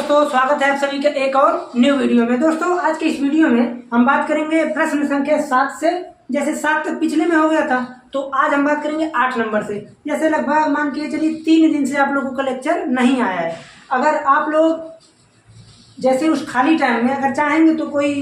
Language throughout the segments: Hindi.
दोस्तों, स्वागत है आप सभी का एक और न्यू वीडियो में। दोस्तों, आज के इस वीडियो में हम बात करेंगे प्रश्न संख्या 7 से। जैसे 7 तक पिछले में हो गया था, तो आज हम बात करेंगे 8 नंबर से। जैसे लगभग मान के चलिए 3 दिन से आप लोगों का लेक्चर नहीं आया है। अगर आप लोग जैसे उस खाली टाइम में अगर चाहेंगे तो कोई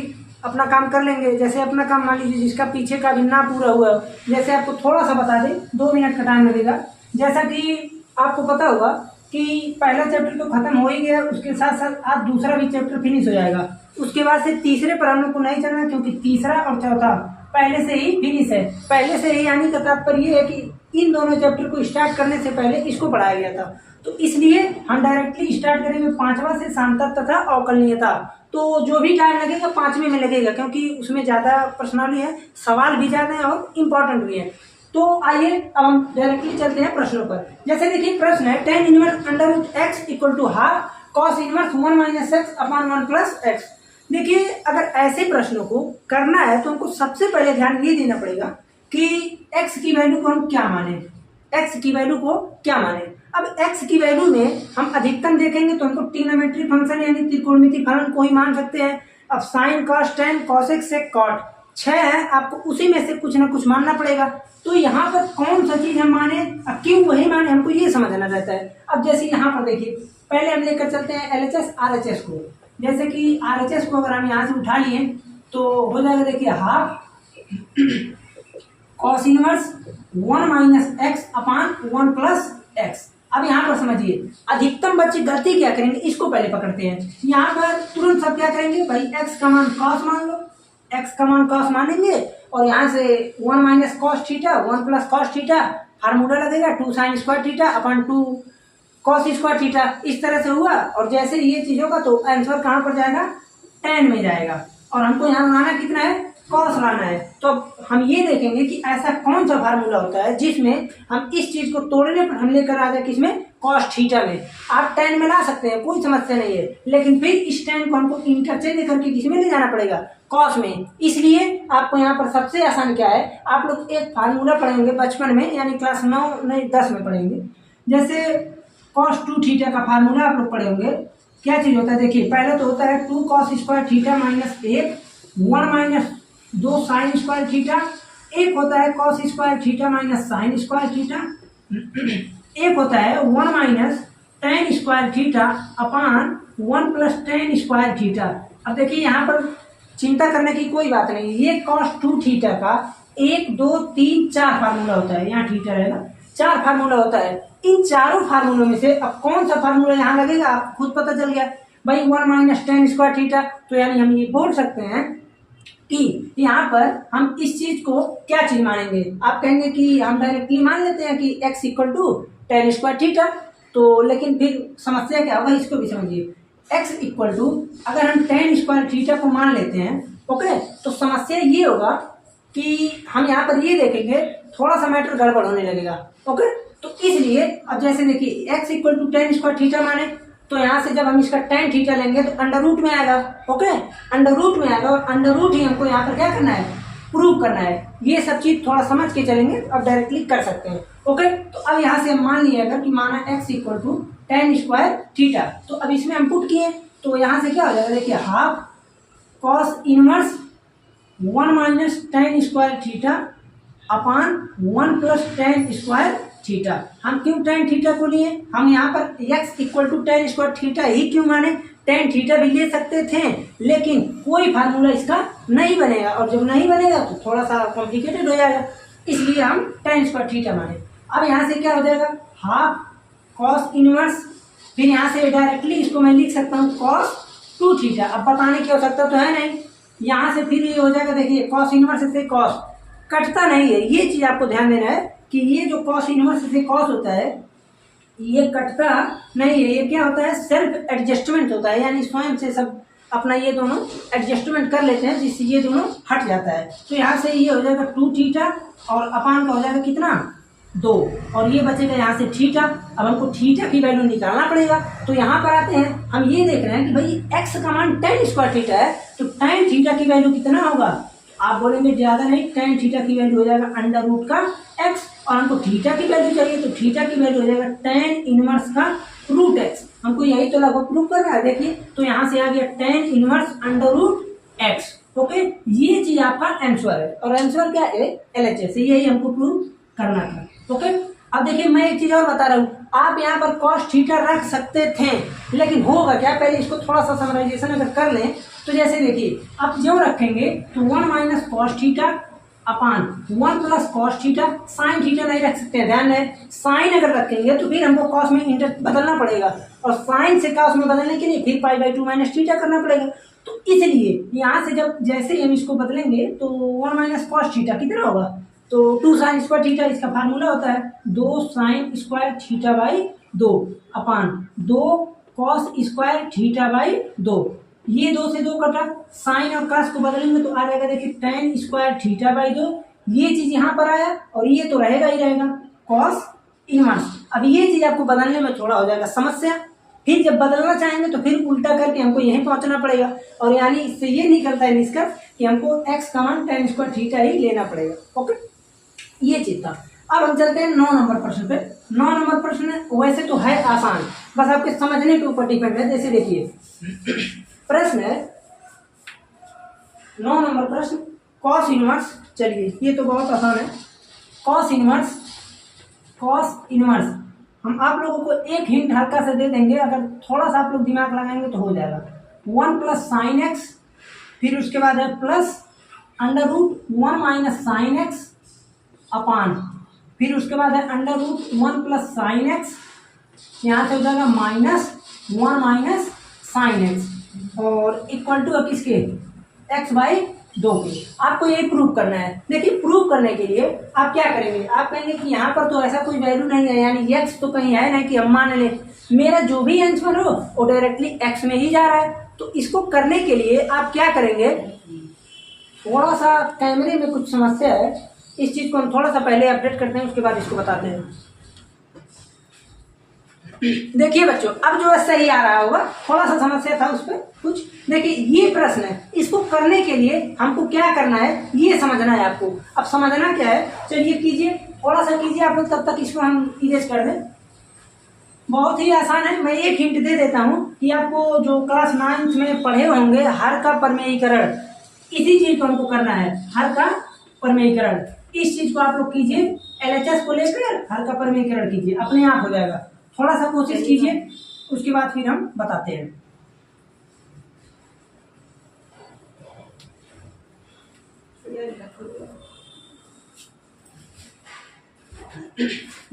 अपना काम कर लेंगे। जैसे अपना काम मान लीजिए जिसका पीछे का भी ना पूरा हुआ, जैसे आपको थोड़ा सा बता दें, 2 मिनट का टाइम लगेगा। जैसा कि आपको पता होगा कि पहला चैप्टर तो खत्म हो ही गया, उसके साथ साथ आज दूसरा भी चैप्टर फिनिश हो जाएगा। उसके बाद से तीसरे पर हम लोग को नहीं चलना, क्योंकि तीसरा और चौथा पहले से ही फिनिश है। पहले से ही यानी का तात्पर्य ये है कि इन दोनों चैप्टर को स्टार्ट करने से पहले इसको पढ़ाया गया था। तो इसलिए हम डायरेक्टली स्टार्ट करेंगे 5वां से सांता तथा अवकलनीयता। तो जो भी टाइम लगेगा 5वें में लगेगा, क्योंकि उसमें ज़्यादा प्रश्नावली है, सवाल भी ज़्यादा है और इम्पोर्टेंट भी है। तो आइए अब हम डायरेक्टली चलते हैं प्रश्नों पर। जैसे देखिए प्रश्न है tan inverse under root x equal to half cos inverse 1 minus x upon 1 plus x. देखिए अगर ऐसे प्रश्नों को करना है तो हमको सबसे पहले ध्यान ये देना पड़ेगा कि x की वैल्यू को हम क्या माने, x की वैल्यू को क्या माने। अब x की वैल्यू में हम अधिकतम देखेंगे तो हमको ट्रिग्नोमेट्री फंक्शन यानी त्रिकोणमिति फलन को ही मान सकते हैं। अब sine cos tan cosec sec cot 6 है, आपको उसी में से कुछ ना कुछ मानना पड़ेगा। तो यहाँ पर कौन सा चीज हम माने, क्यों वही माने, हमको ये समझना रहता है। अब जैसे यहाँ पर देखिए, पहले हम लेकर चलते हैं LHS RHS को। जैसे कि RHS को अगर हम यहाँ से उठा लिए तो हो जाएगा, देखिए half cos inverse 1 minus x upon 1 plus x. अब यहाँ पर समझिए, अधिकतम बच्चे गलती क्या करेंगे, इसको पहले पकड़ते हैं। यहाँ पर तुरंत सब क्या करेंगे भाई, एक्स का मान कॉस मान लो, एक्स का मान कॉस मानेंगे और यहाँ से 1 minus cos theta 1 plus cos theta formula लगेगा 2 साइन स्क्वायर थीटा अपन 2 कॉस स्क्वायर थीटा। इस तरह से हुआ और जैसे ये चीज होगा तो आंसर कहाँ पर जाएगा, tan में जाएगा। और हमको यहाँ लाना कितना है, कॉस लाना है। तो हम ये देखेंगे कि ऐसा कौन सा फार्मूला होता है जिसमें हम इस चीज को तोड़ने पर हम लेकर आ जाए किसमें, कॉस थीटा में। आप tan में ला सकते हैं, कोई समस्या नहीं है, लेकिन फिर इस tan को हमको इंटरचेंज करके किसमें ले जाना पड़ेगा, कॉस में। इसलिए आपको यहाँ पर सबसे आसान क्या है, आप लोग एक फार्मूला पढ़ेंगे बचपन में, यानी क्लास 9 नहीं 10 में पढ़ेंगे। जैसे कॉस 2 थीटा का फार्मूला आप लोग पढ़े होंगे। क्या चीज होता है, देखिए पहले तो होता है 2 cos square theta minus 1 minus 2 sine square theta. एक होता है cos square theta minus sine square theta. एक होता है 1 minus ten square theta upon 1 plus ten square theta. अब देखिए यहाँ पर चिंता करने की कोई बात नहीं, ये कॉस 2 थीटा का 1 2 3 4 फार्मूला होता है। यहाँ थीटा रहेगा, 4 फार्मूला होता है। इन चारों फार्मूलों में से अब कौन सा फार्मूला यहाँ लगेगा, आप खुद पता चल गया भाई, 1 माइनस टेन स्क्वायर थीटा। तो यानी हम ये बोल सकते हैं कि यहाँ पर हम इस चीज को क्या चीज मानेंगे। आप कहेंगे कि हम डायरेक्टली मान लेते हैं कि x equal to ten square theta. तो लेकिन फिर समस्या क्या होगा, इसको भी समझिए। x इक्वल टू अगर हम टेन स्क्वायर थीटा को मान लेते हैं, ओके, तो समस्या ये होगा कि हम यहाँ पर ये देखेंगे थोड़ा सा मैटर गड़बड़ होने लगेगा, ओके। तो इसलिए अब जैसे देखिए x equal to ten square theta माने, तो यहाँ से जब हम इसका tan थीटा लेंगे तो अंडर रूट में आएगा, ओके, अंडर रूट में आएगा। और अंडर रूट ही हमको यहाँ पर क्या करना है, प्रूव करना है। ये सब चीज थोड़ा समझ के चलेंगे, अब डायरेक्टली कर सकते हैं, ओके। तो अब यहाँ से हम मान लिए अगर कि माना x equal to ten square theta, तो अब इसमें हम पुट किए तो यहाँ से क्या हो जाएगा, देखिए half cos inverse 1 minus ten square theta upon 1 plus ten square theta. हम क्यों tan थीटा को लिए, हम यहाँ पर x equal to ten square theta ही क्यों माने, tan थीटा भी ले सकते थे, लेकिन कोई फार्मूला इसका नहीं बनेगा, और जब नहीं बनेगा तो थोड़ा सा कॉम्प्लिकेटेड हो जाएगा, इसलिए हम tan स्क्वायर थीटा माने। अब यहाँ से क्या हो जाएगा, हाफ कॉस इनवर्स, फिर यहाँ से डायरेक्टली इसको मैं लिख सकता हूँ कॉस 2 थीटा। अब बताने की आवश्यकता तो है नहीं, यहाँ से फिर ये हो जाएगा, देखिए कॉस इनवर्स से कॉस कटता नहीं है। ये चीज आपको ध्यान देना है कि ये जो कॉस इनवर्स से कॉस होता है ये कटता नहीं है, ये क्या होता है, सेल्फ एडजस्टमेंट होता है, यानी स्वयं से सब अपना ये दोनों एडजस्टमेंट कर लेते हैं, जिससे ये दोनों हट जाता है। तो यहाँ से ये हो जाएगा 2 थीटा और अपान का हो जाएगा कितना, 2, और ये बचेगा यहाँ से थीटा। अब हमको थीटा की वैल्यू निकालना पड़ेगा। तो यहाँ पर आते हैं, हम ये देख रहे हैं कि भाई एक्स का मान टेन स्क्वायर थीटा है, तो टेन थीटा की वैल्यू कितना होगा, आप बोलेंगे ज्यादा नहीं, टेन थीटा की वैल्यू हो जाएगा अंडर रूट का एक्स, और हमको थीटा की वैल्यू चाहिए तो थीटा की वैल्यू हो जाएगा टेन इनवर्स का रूट एक्स। हमको यही तो लगभग प्रूव करना है। देखिए तो यहाँ से आ गया tan inverse under root x. Okay, ये चीज आपका आंसर है, और आंसर क्या है LHS, यही हमको प्रूव करना था। ओके, अब देखिए मैं एक चीज और बता रहा हूँ, आप यहाँ पर cos थीटा रख सकते थे, लेकिन होगा क्या, पहले इसको थोड़ा सा समराइजेशन अगर कर लें तो जैसे देखिए अब जो रखेंगे तो 1 minus cos theta upon 1 plus cos theta, sine theta नहीं रख सकते हैं, ध्यान है साइन अगर रखेंगे तो फिर हमको कॉस में इंटर बदलना पड़ेगा, और साइन से कॉस में बदलने के लिए फिर पाई बाई 2 माइनस थीटा करना पड़ेगा। तो इसलिए यहाँ से जब जैसे हम इसको बदलेंगे तो 1 माइनस कॉस थीटा कितना होगा, तो 2 साइन स्क्वायर थीटा, इसका फार्मूला होता है 2 sine square theta by 2 upon 2 cos square theta by 2। ये 2 से 2 कटा, साइन और कॉस को बदलेंगे तो आ जाएगा देखिए tan स्क्वायर थीटा बाई 2। ये चीज यहाँ पर आया और ये तो रहेगा ही रहेगा कॉस इनवर्स। अब ये चीज आपको बदलने में थोड़ा हो जाएगा समस्या, फिर जब बदलना चाहेंगे तो फिर उल्टा करके हमको यहीं पहुंचना पड़ेगा, और यानी इससे ये निकलता है निष्कर्ष कि हमको x का मान tan स्क्वायर थीटा ही लेना पड़ेगा। ओके, ये चीज था। अब हम चलते हैं 9 नंबर प्रश्न पे। 9 नंबर प्रश्न वैसे तो है आसान, बस आपके समझने के ऊपर डिपेंड है। जैसे देखिए प्रश्न है 9 नंबर प्रश्न, कॉस इनवर्स, चलिए ये तो बहुत आसान है। कॉस इनवर्स हम आप लोगों को एक हिंट हल्का से दे देंगे, अगर थोड़ा सा आप लोग दिमाग लगाएंगे तो हो जाएगा। 1 प्लस साइन एक्स, फिर उसके बाद है plus under root 1 minus sine x upon, फिर उसके बाद है under root 1 plus sine x, यहाँ से हो जाएगा माइनस 1 माइनस साइन एक्स, और इक्वल टू अब किसके x बाई 2 के। आपको ये प्रूव करना है। देखिए प्रूव करने के लिए आप क्या करेंगे, आप कहेंगे कि यहाँ पर तो ऐसा कोई वैल्यू नहीं है, यानी x तो कहीं है नहीं कि हम मान लें मेरा जो भी आंसर हो वो डायरेक्टली x में ही जा रहा है। तो इसको करने के लिए आप क्या करेंगे, थोड़ा सा कैमरे में कुछ समस्या है, इस चीज को हम थोड़ा सा पहले अपडेट करते हैं, उसके बाद इसको बताते हैं। देखिए बच्चों अब जो सही आ रहा होगा, थोड़ा सा समस्या था उस पर कुछ। देखिए ये प्रश्न है, इसको करने के लिए हमको क्या करना है ये समझना है आपको। अब समझना क्या है, चलिए कीजिए, थोड़ा सा कीजिए आप लोग, तब तक इसको हम इरेज कर दें। बहुत ही आसान है, मैं एक हिंट दे देता हूँ कि आपको जो क्लास 9 में पढ़े होंगे हर का परमेयीकरण, इसी चीज को हमको करना है, हर का परमेयीकरण। इस चीज को आप लोग कीजिए, LHS को लेकर हर का परमेयीकरण कीजिए, अपने आप हो जाएगा। थोड़ा सा कोशिश कीजिए, उसके बाद फिर हम बताते हैं।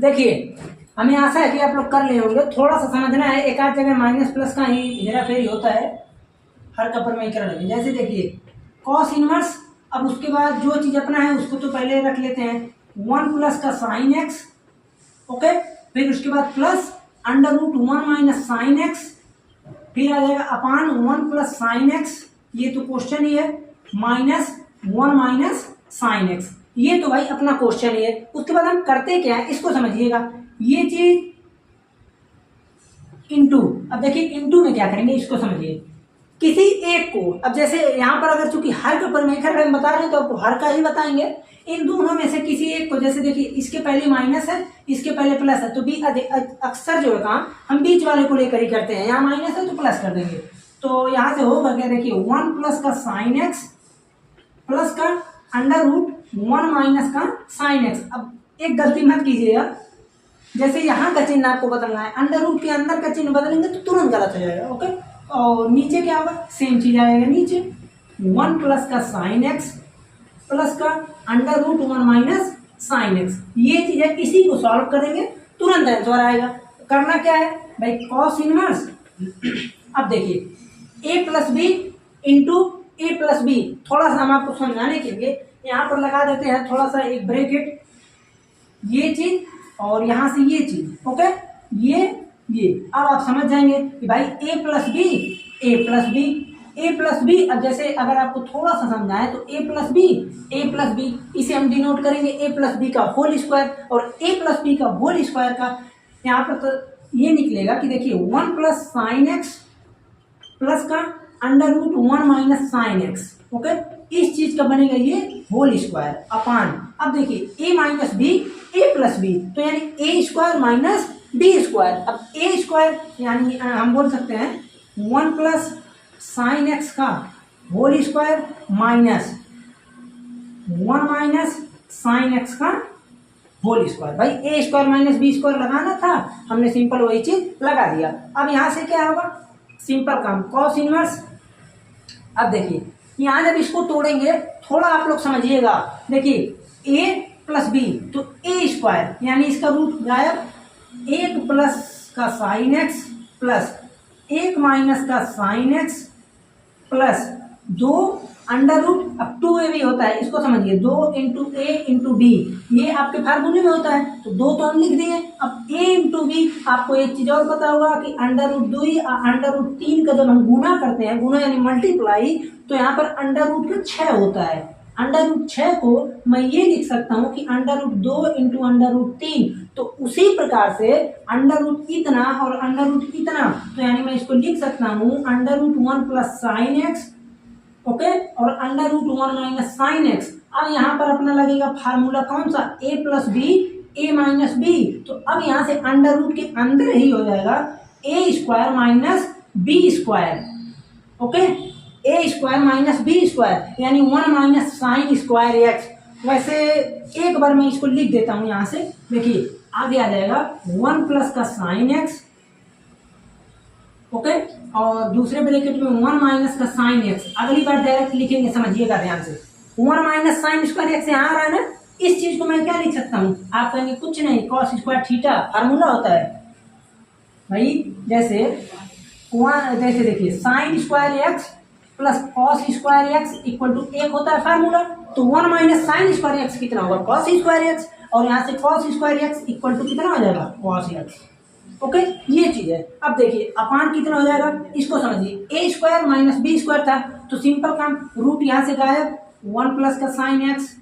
देखिए हमें आशा है कि आप लोग कर ले होंगे, थोड़ा सा समझना है, एक आध जगह माइनस प्लस का ही हेरा फेरी होता है हर का परमेयीकरण में। जैसे देखिए कॉस इनवर्स, अब उसके बाद जो चीज अपना है उसको तो पहले रख लेते हैं 1 प्लस का साइन एक्स, ओके, फिर उसके बाद plus under root 1 minus sine x, फिर आ जाएगा अपान 1 प्लस साइन एक्स, ये तो क्वेश्चन ही है, माइनस 1 माइनस साइन एक्स, ये तो भाई अपना क्वेश्चन ही है। उसके बाद हम करते क्या है इसको समझिएगा, ये चीज इनटू, अब देखिए इनटू में क्या करेंगे इसको समझिए, किसी एक को, अब जैसे यहाँ पर अगर चूंकि हर का परमेयीकरण हम बता रहे हैं तो आपको हर का ही बताएंगे, इन दोनों में से किसी एक को, जैसे देखिए इसके पहले माइनस है इसके पहले प्लस है, तो अक्सर जो है काम हम बीच वाले को लेकर ही करते हैं, यहाँ माइनस है तो प्लस कर देंगे। तो यहाँ से होगा क्या, देखिए 1 प्लस का साइन एक्स प्लस का अंडर रूट 1 माइनस का साइन एक्स। अब एक गलती मत कीजिएगा, जैसे यहाँ का चिन्ह आपको बदलना है, अंडर रूट के अंदर का चिन्ह बदलेंगे तो तुरंत गलत हो जाएगा। ओके, और नीचे क्या होगा, सेम चीज आएगा, नीचे 1 प्लस का साइन एक्स प्लस का under root 1 minus sine x, ये चीज है, इसी को सॉल्व करेंगे तुरंत आंसर आएगा। करना क्या है भाई, कॉस इनवर्स, अब देखिए a plus b into a plus b, थोड़ा सा हम आपको समझाने के लिए यहाँ पर लगा देते हैं थोड़ा सा एक ब्रैकेट, ये चीज और यहाँ से ये चीज, ओके, ये अब आप समझ जाएंगे कि भाई a plus B a plus b. अब जैसे अगर आपको थोड़ा सा समझाएं तो a प्लस बी इसे हम डिनोट करेंगे a प्लस बी का होल स्क्वायर, और a प्लस बी का होल स्क्वायर का यहाँ पर तो ये निकलेगा कि देखिए 1 प्लस साइन एक्स प्लस का under root 1 minus sine x, okay, इस चीज का बनेगा ये होल स्क्वायर अपान, अब देखिए a minus b a plus b, तो यानी a square minus B square. अब ए स्क्वायर यानी हम बोल सकते हैं 1 प्लस साइन एक्स का whole square minus 1 minus sine x का होल स्क्वायर। भाई a square minus B square लगाना था, हमने सिंपल वही चीज लगा दिया। अब यहां से क्या होगा, सिंपल काम कॉस इनवर्स। अब देखिए यहां जब इसको तोड़ेंगे थोड़ा आप लोग समझिएगा, देखिए ए प्लस बी तो ए स्क्वायर यानी इसका रूट गायब, 1 प्लस का साइन एक्स प्लस 1 माइनस का sine x plus 2 under root. अब 2a भी होता है, इसको समझिए 2 इंटू ए इंटू बी, ये आपके फार्मूले में होता है तो 2 तो हम लिख दिए। अब a इंटू बी, आपको एक चीज और पता होगा कि अंडर रूट 2 और अंडर रूट 3 का जब हम गुना करते हैं, गुना यानी मल्टीप्लाई, तो यहाँ पर अंडर रूट का 6 होता है। अंडर रूट 6 को मैं ये लिख सकता हूँ कि under root 2 into under root 3, तो उसी प्रकार से अंडर रूट इतना और अंडर रूट इतना, तो यानी मैं इसको लिख सकता हूँ under root 1 plus sine x, okay, और under root 1 minus sine x. अब यहाँ पर अपना लगेगा फार्मूला कौन सा, A plus B A minus B, तो अब यहाँ से अंडर रूट के अंदर ही हो जाएगा A square minus B square, okay, A square minus B square यानी 1 माइनस साइन स्क्वायर एक्स। वैसे एक बार मैं इसको लिख देता हूँ यहाँ से, देखिए आगे आ जाएगा 1 प्लस का साइन एक्स, ओके, और दूसरे ब्रैकेट में 1 माइनस का साइन एक्स। अगली बार डायरेक्ट लिखेंगे, समझिएगा ध्यान से, 1 माइनस साइन स्क्वायर एक्स यहाँ आ रहा है ना, इस चीज को मैं क्या लिख सकता हूँ, आप कहेंगे कुछ नहीं, कॉस स्क्वायर थीटा फार्मूला होता है भाई। जैसे देखिए sine square x plus cos square x equal to 1 होता है फार्मूला, तो 1 माइनस साइन स्क्वायर एक्स कितना होगा, कॉस स्क्वायर एक्स, और यहाँ से cos square x equal to कितना हो जाएगा, कॉस एक्स, ओके, ये चीज है। अब देखिए अपान कितना हो जाएगा, इसको समझिए, ए स्क्वायर माइनस बी स्क्वायर था तो सिंपल काम, रूट यहाँ से गायब, 1 प्लस का साइन एक्स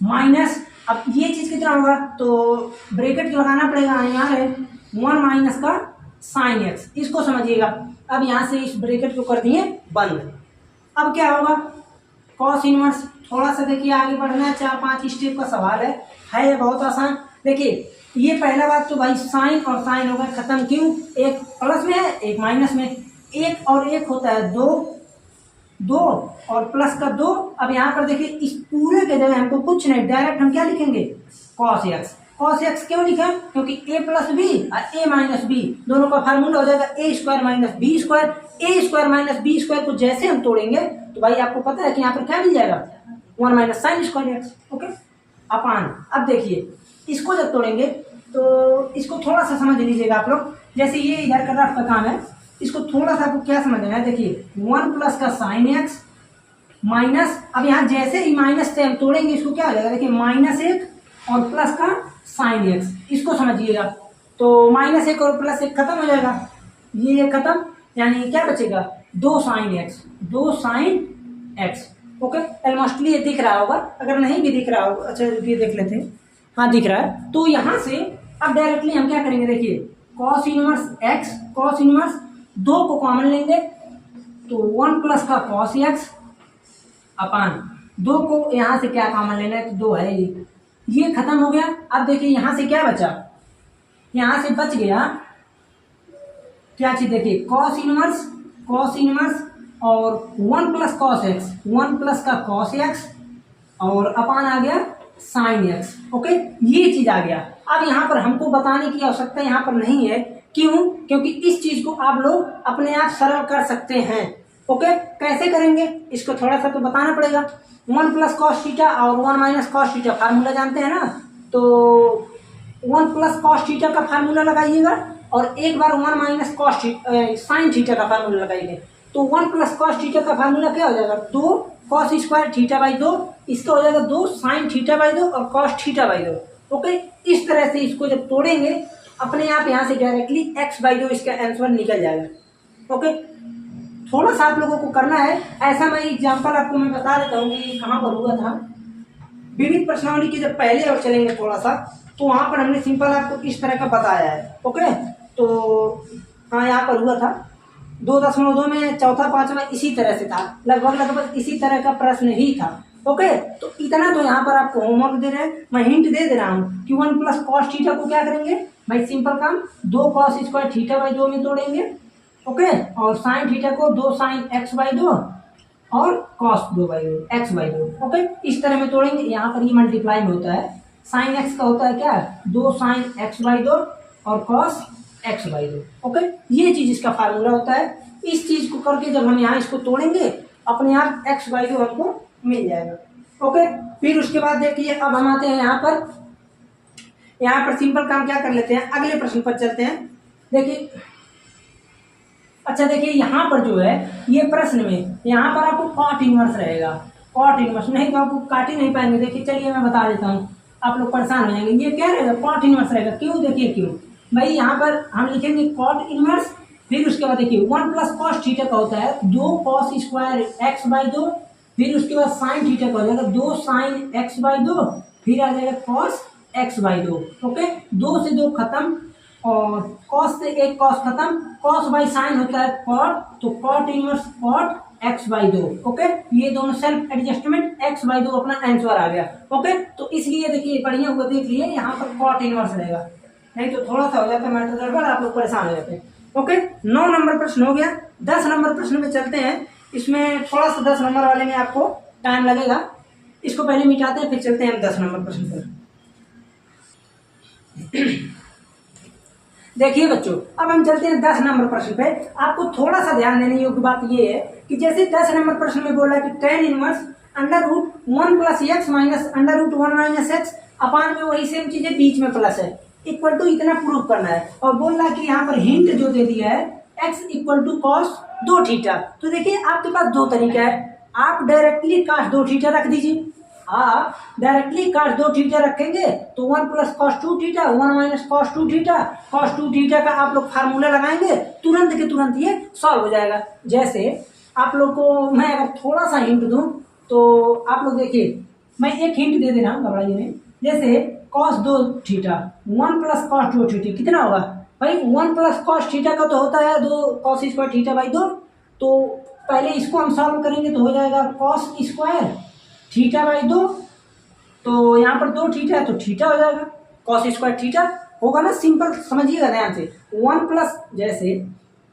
माइनस, अब ये चीज कितना होगा तो ब्रैकेट लगाना पड़ेगा, यहाँ है 1 माइनस का साइन एक्स, इसको समझिएगा। अब यहाँ से इस ब्रैकेट को कर दिए बंद। अब क्या होगा, कॉस इनवर्स, थोड़ा सा देखिए आगे बढ़ना है, 4-5 स्टेप का सवाल है बहुत आसान। देखिए ये पहला बात तो भाई साइन और साइन हो गए खत्म, क्यों, एक प्लस में है एक माइनस में, 1 और 1 होता है 2, 2 और प्लस का 2। अब यहाँ पर देखिए इस पूरे के जगह हमको कुछ नहीं, डायरेक्ट हम क्या लिखेंगे, कॉस एक्स। कॉस एक्स क्यों लिखा, क्योंकि ए प्लस बी और ए माइनस बी दोनों का फार्मूला हो जाएगा A square minus B square. A square minus B square को जैसे हम तोड़ेंगे तो भाई आपको पता है कि यहाँ पर क्या मिल जाएगा, 1 minus sine square x, okay, upon. अब देखिए इसको जब तोड़ेंगे तो इसको थोड़ा सा समझ लीजिएगा आप लोग, जैसे ये इधर का रफ का काम है, इसको थोड़ा सा आपको क्या समझना है, देखिए 1 प्लस का साइन एक्स माइनस, अब यहाँ जैसे ही माइनस से हम तोड़ेंगे इसको क्या हो जाएगा, देखिए -1 और प्लस का साइन एक्स, इसको समझिएगा। तो -1 और +1 खत्म हो जाएगा, ये खत्म, यानी क्या बचेगा, 2 sine x, 2 sign x, okay. Almostly ये दिख रहा होगा, अगर नहीं भी दिख रहा होगा, अच्छा ये देख लेते हैं, हाँ दिख रहा है। तो यहाँ से अब डायरेक्टली हम क्या करेंगे, देखिए cos inverse x, cos inverse 2 को कॉमन लेंगे तो 1 प्लस का कॉस एक्स अपान 2 को यहाँ से क्या कॉमन लेना है, तो 2 है, ये खत्म हो गया। अब देखिए यहाँ से क्या बचा, यहाँ से बच गया क्या चीज, देखिए कॉस इनवर्स, कॉस इनवर्स और 1 प्लस कॉस एक्स, 1 प्लस का कॉस एक्स और अपान आ गया साइन एक्स, ओके, ये चीज आ गया। अब यहाँ पर हमको बताने की आवश्यकता यहाँ पर नहीं है, क्यों, क्योंकि इस चीज को आप लोग अपने आप सरल कर सकते हैं, ओके। कैसे करेंगे इसको थोड़ा सा तो बताना पड़ेगा। 1 प्लस कॉस थीटा और 1 माइनस कॉस थीटा फार्मूला जानते हैं ना, तो 1 प्लस कॉस थीटा का फार्मूला लगाइएगा और एक बार 1 माइनस कॉस साइन थीटा का फार्मूला लगाइए, तो 1 प्लस कॉस थीटा का फार्मूला क्या हो जाएगा, 2 कॉस स्क्वायर थीटा बाई 2, इसका हो जाएगा 2 साइन थीटा बाई 2 और कॉस थीटा बाई 2, ओके। इस तरह से इसको जब तोड़ेंगे अपने आप यहाँ से डायरेक्टली x/2 इसका आंसर निकल जाएगा, ओके। थोड़ा सा आप लोगों को करना है, ऐसा मैं एग्जांपल आपको मैं बता देता हूँ कि कहाँ पर हुआ था। विविध प्रश्नावली के जब पहले और चलेंगे थोड़ा सा, तो वहाँ पर हमने सिंपल आपको इस तरह का बताया है, ओके। तो हाँ यहाँ पर हुआ था 2.2 में चौथा पांचवा इसी तरह से था, लगभग इसी तरह का प्रश्न ही था, ओके। तो इतना तो यहाँ पर आपको होमवर्क दे रहे हैं, मैं हिंट दे रहा हूँ कि 1 प्लस कॉस थीटा को क्या करेंगे, भाई सिंपल काम, 2 कॉस स्क्वायर थीटा बाई 2 में तोड़ेंगे, ओके, और साइन थीटा को 2 साइन एक्स बाई 2 और cos 2 by 2 x by 2, okay, इस तरह में तोड़ेंगे। यहाँ पर ये मल्टीप्लाई में होता है, साइन एक्स का होता है क्या, 2 साइन एक्स बाई 2 और कॉस एक्स बाई 2, ओके, ये चीज इसका फार्मूला होता है। इस चीज को करके जब हम यहाँ इसको तोड़ेंगे अपने आप एक्स बाई 2 हमको मिल जाएगा, ओके। फिर उसके बाद देखिए अब हम आते हैं यहाँ पर सिंपल काम क्या कर लेते हैं, अगले प्रश्न पर चलते हैं। देखिए अच्छा देखिए यहाँ पर जो है ये प्रश्न में यहाँ पर आपको कॉट इनवर्स रहेगा, कॉट इनवर्स नहीं तो आपको काट ही नहीं पाएंगे। देखिए चलिए मैं बता देता हूँ, आप लोग परेशान हो जाएंगे। ये क्या रहेगा, कॉट इनवर्स रहेगा। क्यों, देखिए क्यों भाई, यहाँ पर हम लिखेंगे कॉट इनवर्स, फिर उसके बाद देखिए 1 प्लस कॉस थीटा का होता है 2 कॉस स्क्वायर एक्स बाई 2, फिर उसके बाद साइन थीटा का हो जाएगा 2 साइन एक्स बाई 2, फिर आ जाएगा कॉस एक्स बाई 2, ओके, 2 से 2 खत्म और कॉस से 1 कॉस खत्म, कॉस बाई साइन होता है कॉट, तो cot inverse cot x by 2, okay, ये दोनों सेल्फ एडजस्टमेंट एक्स बाई 2 अपना आंसर आ गया, ओके। तो इसलिए देखिए बढ़िया हुआ, देख लिए यहाँ पर कॉट इनवर्स रहेगा, नहीं तो थोड़ा सा हो जाता है मैटर गड़बड़, आप लोग परेशान हो जाते हैं, ओके। 9 नंबर प्रश्न हो गया। 10 नंबर प्रश्न में चलते हैं। इसमें थोड़ा सा 10 नंबर वाले में आपको टाइम लगेगा, इसको पहले मिटाते हैं फिर चलते हैं हम 10 नंबर प्रश्न पर। देखिए बच्चों अब हम चलते हैं 10 नंबर प्रश्न पे। आपको थोड़ा सा ध्यान देने योग्य बात ये है कि जैसे 10 नंबर प्रश्न में बोला कि tan inverse under root 1 plus x minus under root 1 minus x upon में वही सेम चीज है, बीच में प्लस है, इक्वल टू इतना प्रूव करना है। और बोल रहा है कि यहाँ पर हिंट जो दे दिया है x equal to cos 2 theta. तो देखिए आपके पास दो तरीका है, आप डायरेक्टली cos 2 थीटा रख दीजिए, आप डायरेक्टली cos 2 थीटा रखेंगे तो 1 plus cos 2 theta 1 minus cos 2 theta, cos 2 theta का आप लोग फार्मूला लगाएंगे, तुरंत के तुरंत ये सॉल्व हो जाएगा। जैसे आप लोग को मैं अगर थोड़ा सा हिंट दूं तो आप लोग देखिए, मैं एक हिंट दे दे रहा हूँ, घबराइए नहीं। जैसे cos 2 theta 1 plus cos 2 theta कितना होगा भाई, 1 प्लस कॉस थीटा का तो होता है 2 कॉस स्क्वायर थीटा बाई 2, तो पहले इसको हम सॉल्व करेंगे तो हो जाएगा कॉस स्क्वायर थीटा बाई 2, तो यहाँ पर 2 थीटा है तो थीटा हो जाएगा, कॉस स्क्वायर थीटा होगा ना, सिंपल समझिएगा ध्यान से। 1 प्लस जैसे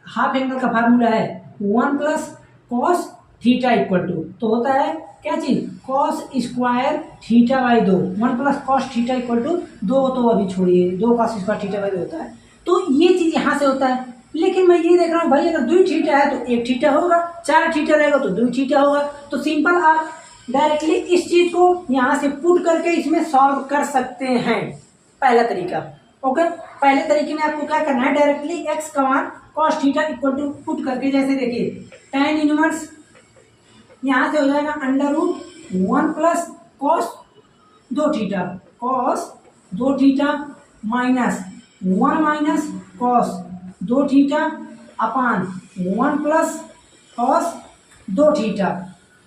हाफ एंगल का फार्मूला है 1 plus cos theta equal to, तो होता है क्या चीज, cos square theta by 2, 1 plus cos theta equal to 2, तो अभी छोड़िए 2 कॉस स्क्वायर थीटा बाई 2 होता है, तो ये चीज यहाँ से होता है। लेकिन मैं ये देख रहा हूँ भाई अगर 2 थीटा है तो 1 थीटा होगा, 4 थीटा रहेगा तो 2 थीटा होगा, तो सिंपल आप डायरेक्टली इस चीज को यहाँ से पुट करके इसमें सॉल्व कर सकते हैं, पहला तरीका, ओके। पहले तरीके में आपको क्या करना है, डायरेक्टली एक्स का मान cos theta equal to put करके, जैसे देखिए tan इनवर्स यहाँ से हो जाएगा under root 1 plus cos 2 theta, cos 2 theta minus 1 minus cos 2 theta upon 1 plus cos 2 theta,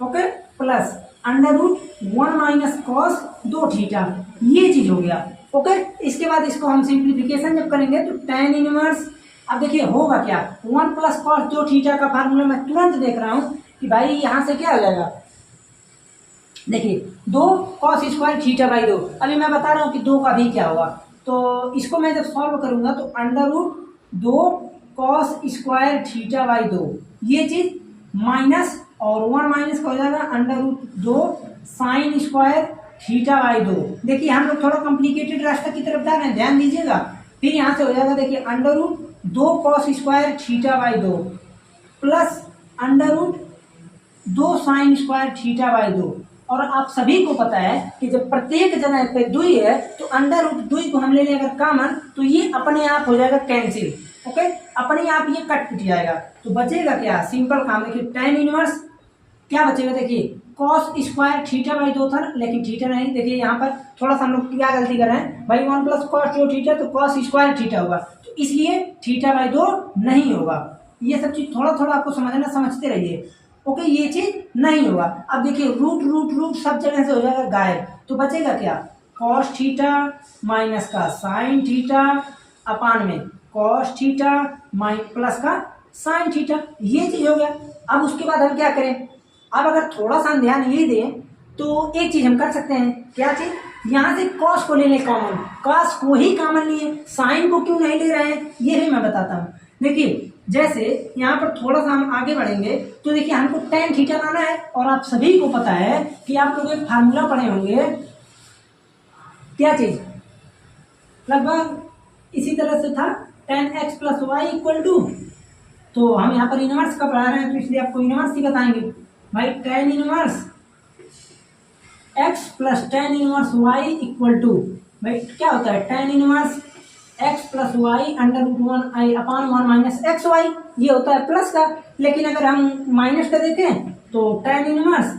okay, plus under root 1 minus cos 2 theta, ये चीज हो गया, ओके। इसके बाद इसको हम सिंप्लीफिकेशन जब करेंगे तो tan इनवर्स, अब देखिए होगा क्या, 1 प्लस कॉस 2 थीटा का फार्मूला मैं तुरंत देख रहा हूँ कि भाई यहाँ से क्या हो जाएगा, देखिए 2 कॉस स्क्वायर थीटा बाई 2, अभी मैं बता रहा हूँ कि 2 का भी क्या होगा, तो इसको मैं जब सॉल्व करूंगा तो under root 2 cos square theta by 2, ये चीज माइनस और 1 माइनस का हो जाएगा under root 2 sine square theta by 2। देखिए हम लोग थोड़ा कॉम्प्लिकेटेड रास्ता की तरफ जा रहे हैं, ध्यान दीजिएगा। फिर यहाँ से हो जाएगा देखिए under root 2 cos square theta by 2 plus under root 2 sine square theta by 2। और आप सभी को पता है कि जब प्रत्येक जगह पे 2 है तो अंडर रूट 2 को हम ले लें अगर कॉमन तो ये अपने आप हो जाएगा कैंसिल, ओके, अपने आप ये कट जाएगा, तो बचेगा क्या, सिंपल काम। देखिए tan इनवर्स क्या बचेगा, देखिए कॉस स्क्वायर थीटा बाई 2 था लेकिन थीटा नहीं, देखिए यहाँ पर थोड़ा सा हम लोग क्या गलती कर रहे हैं भाई, 1 प्लस कॉस 2 थीटा तो कॉस स्क्वायर थीटा होगा, तो इसलिए थीटा बाई 2 नहीं होगा। ये सब चीज थोड़ा थोड़ा आपको समझना, समझते रहिए, ओके, ये चीज नहीं होगा। अब देखिए रूट रूट रूट सब जगह से हो जाएगा गायब, तो बचेगा क्या, कॉस थीटा माइनस का साइन थीटा अपान में कॉस थीटा प्लस का साइन थीटा, ये चीज हो गया। अब उसके बाद हम क्या करें, अब अगर थोड़ा सा ध्यान ये दें तो एक चीज हम कर सकते हैं, क्या चीज, यहाँ से कॉस को ले लें कॉमन, कॉस को ही कॉमन लिए, साइन को क्यों नहीं ले रहे हैं ये भी मैं बताता हूँ। देखिए जैसे यहाँ पर थोड़ा सा हम आगे बढ़ेंगे तो देखिए हमको tan थीटा लाना है, और आप सभी को पता है कि आप लोग एक फार्मूला पढ़े होंगे, क्या चीज लगभग इसी तरह से था, tan x plus y equal to, तो हम यहाँ पर इनवर्स का पढ़ा रहे हैं तो इसलिए आपको इनवर्स ही बताएंगे भाई, tan inverse x plus tan inverse y equal to, भाई क्या होता है tan inverse x plus y under root 1 upon 1 minus x y, ये होता है प्लस का। लेकिन अगर हम माइनस का देखें तो tan inverse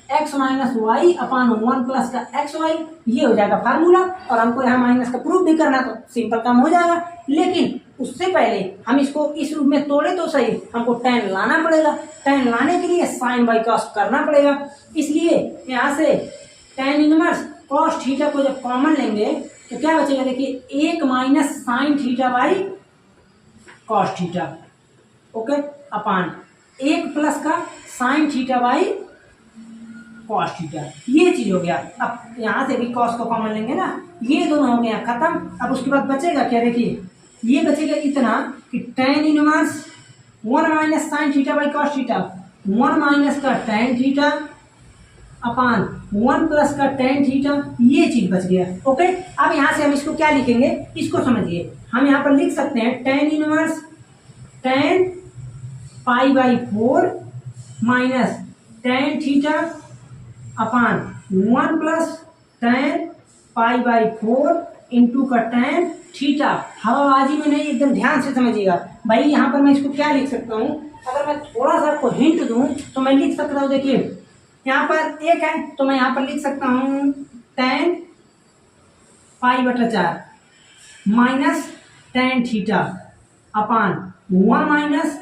x minus y upon 1 plus का एक्स वाई, ये हो जाएगा फार्मूला, और हमको यहाँ माइनस का प्रूफ भी करना तो सिंपल काम हो जाएगा। लेकिन उससे पहले हम इसको इस रूप में तोड़े तो सही, हमको tan लाना पड़ेगा, tan लाने के लिए साइन बाई कॉस करना पड़ेगा, इसलिए यहाँ से tan इनवर्स कॉस थीटा को जब कॉमन लेंगे तो क्या बचेगा, देखिए 1 minus sine theta by cos theta, okay, upon 1 plus का sine theta by cos theta, ये चीज हो गया। अब यहाँ से भी कॉस को कॉमन लेंगे ना, ये दोनों हो गया खत्म। अब उसके बाद बचेगा क्या, देखिए ये बचेगा इतना कि tan inverse 1 minus sine theta by cos theta, 1 minus का tan थीटा अपान 1 प्लस का tan थीटा, ये चीज बच गया, ओके। अब यहाँ से हम इसको क्या लिखेंगे, इसको समझिए, हम यहाँ पर लिख सकते हैं tan inverse tan pi by 4 minus tan theta upon 1 plus tan pi by 4 into का tan थीटा। हवाबाजी में नहीं, एकदम ध्यान से समझिएगा भाई। यहाँ पर मैं इसको क्या लिख सकता हूँ, अगर मैं थोड़ा सा आपको हिंट दूँ तो मैं लिख सकता हूँ, देखिए यहाँ पर एक है तो मैं यहाँ पर लिख सकता हूँ tan पाई बटा 4 minus tan theta upon 1 minus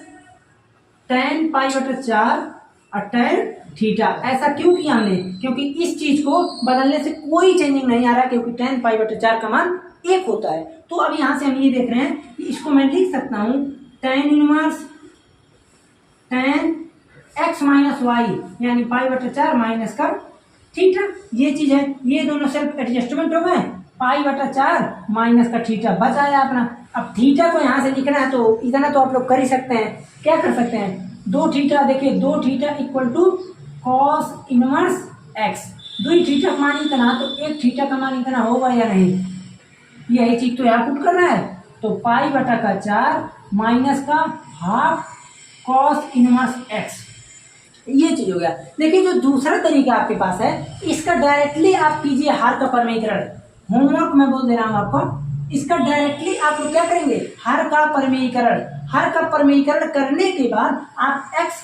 tan पाई बटा 4 और tan थीटा। ऐसा क्यों किया हमने, क्योंकि इस चीज को बदलने से कोई चेंजिंग नहीं आ रहा, क्योंकि tan पाई बटा 4 का मान 1 होता है। तो अब यहाँ से हम ये देख रहे हैं कि इसको मैं लिख सकता हूँ tan inverse tan x minus y यानी पाई बटा 4 माइनस का थीटा, ये चीज है। ये दोनों सेल्फ एडजस्टमेंट हो गए, पाई बटा 4 माइनस का थीटा बच आया अपना। अब थीटा को यहाँ से लिखना है तो इतना तो आप लोग कर ही सकते हैं, क्या कर सकते हैं, 2 थीटा, देखिए 2 theta equal to cos inverse x, 2 theta का मान इतना तो 1 थीटा का मान इतना होगा या नहीं, यही चीज तो यहाँ पुट करना है। तो पाई बटा का 4 माइनस का हाफ कॉस इनवर्स x, ये चीज हो गया। देखिए जो दूसरा तरीका आपके पास है, इसका डायरेक्टली आप कीजिए हर का परमेयीकरण, होमवर्क में बोल दे रहा हूं आपको, इसका डायरेक्टली आप लोग क्या करेंगे, हर का परमेयीकरण। हर का परमेयीकरण करने के बाद आप x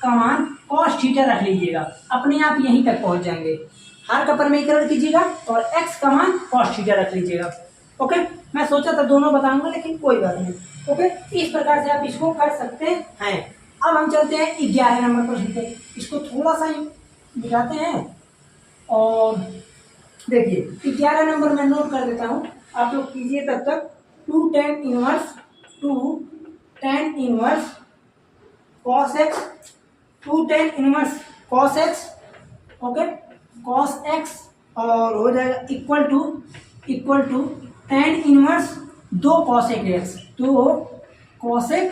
का मान cos थीटा रख लीजिएगा, अपने आप यहीं तक पहुंच जाएंगे। हर का परमेयीकरण कीजिएगा और x का मान cos थीटा रख लीजिएगा, ओके। मैं सोचा था दोनों बताऊंगा लेकिन कोई बात नहीं, ओके। इस प्रकार से आप इसको कर सकते हैं। अब हम चलते हैं 11 नंबर प्रश्न पे, इसको थोड़ा सा दिखाते हैं और देखिए 11 नंबर मैं नोट कर देता हूँ, आप लोग कीजिए तब तक। 2 tan inverse cos x, 2 tan inverse cos x, okay, cos x और हो जाएगा equal to tan inverse 2 cosec x, 2 cosec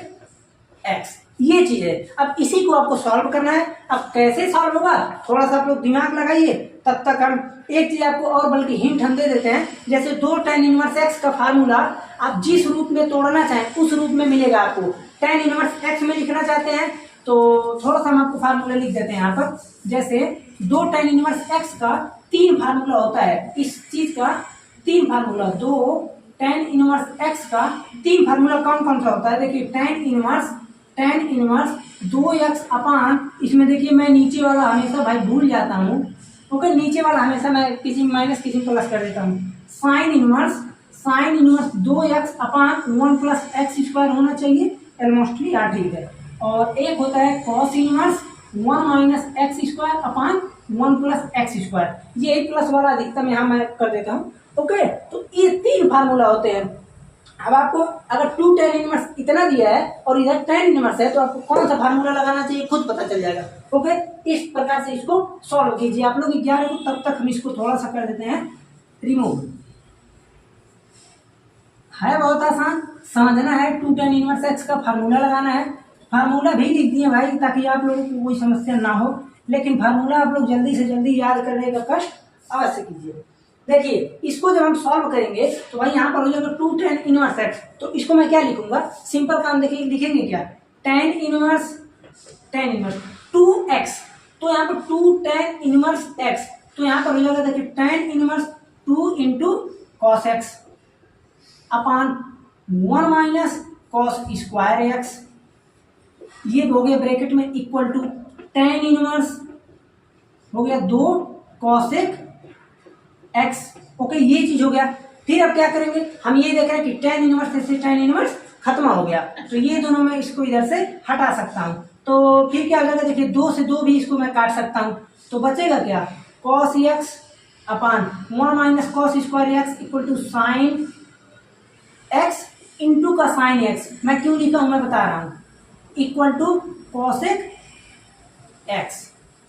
x, ये चीज है। अब इसी को आपको सॉल्व करना है। अब कैसे सॉल्व होगा, थोड़ा सा आप लोग दिमाग लगाइए, तब तक हम एक चीज आपको और बल्कि हिंट हम दे देते हैं। जैसे 2 tan इनवर्स x का फार्मूला आप जिस रूप में तोड़ना चाहें उस रूप में मिलेगा आपको। tan इनवर्स x में लिखना चाहते हैं तो थोड़ा सा हम आपको फार्मूला लिख देते हैं यहाँ पर। जैसे 2 tan इनवर्स x का 3 फार्मूला होता है, इस चीज का 3 फार्मूला, 2 tan इनवर्स x का 3 फार्मूला कौन कौन सा होता है, देखिए tan इनवर्स 2x अपान, इसमें देखिए मैं नीचे वाला हमेशा भाई भूल जाता हूँ, ओके, नीचे वाला हमेशा मैं किसी माइनस किसी प्लस कर देता हूँ। Sine inverse 2x upon 1 plus x square होना चाहिए, ऑलमोस्टली यहाँ ठीक है। और एक होता है cos inverse 1 minus x square upon 1 plus x square, ये प्लस वाला अधिकतम यहाँ मैं कर देता हूँ, ओके। तो ये 3 फार्मूला होते हैं। अब आपको अगर 2 tan इनवर्स इतना दिया है और इधर tan इनवर्स है तो आपको कौन सा फार्मूला लगाना चाहिए खुद पता चल जाएगा, ओके। इस प्रकार से इसको सॉल्व कीजिए आप लोग 11 को। तब तक हम इसको थोड़ा सा कर देते हैं रिमूव है, बहुत आसान, समझना है। 2 tan इनवर्स एक्स का फार्मूला लगाना है। फार्मूला भी लिख दिए भाई ताकि आप लोगों को कोई समस्या ना हो, लेकिन फार्मूला आप लोग जल्दी से जल्दी याद करने का कष्ट अवश्य कीजिए। देखिए इसको जब हम सॉल्व करेंगे तो भाई यहाँ पर हो जाएगा 2 tan इनवर्स एक्स, तो इसको मैं क्या लिखूंगा, सिंपल काम देखिए लिखेंगे क्या, tan इनवर्स 2x, तो यहाँ पर 2 tan इनवर्स x, तो यहाँ पर हो जाएगा देखिए tan inverse 2 into cos x upon 1 minus cos square x, ये हो गया ब्रैकेट में इक्वल टू tan इनवर्स हो गया 2 कॉसेक एक्स। ओके, ये चीज हो गया। फिर अब क्या करेंगे, हम ये देख रहे हैं कि tan इनवर्स से tan इनवर्स खत्म हो गया, तो ये दोनों मैं इसको इधर से हटा सकता हूँ। तो फिर क्या हो जाएगा, देखिए 2 से 2 भी इसको मैं काट सकता हूँ, तो बचेगा क्या, cos x upon 1 minus cos square x equal to sine x into का साइन एक्स, मैं क्यों लिखा हूं मैं बता रहा हूं, equal to cosec x.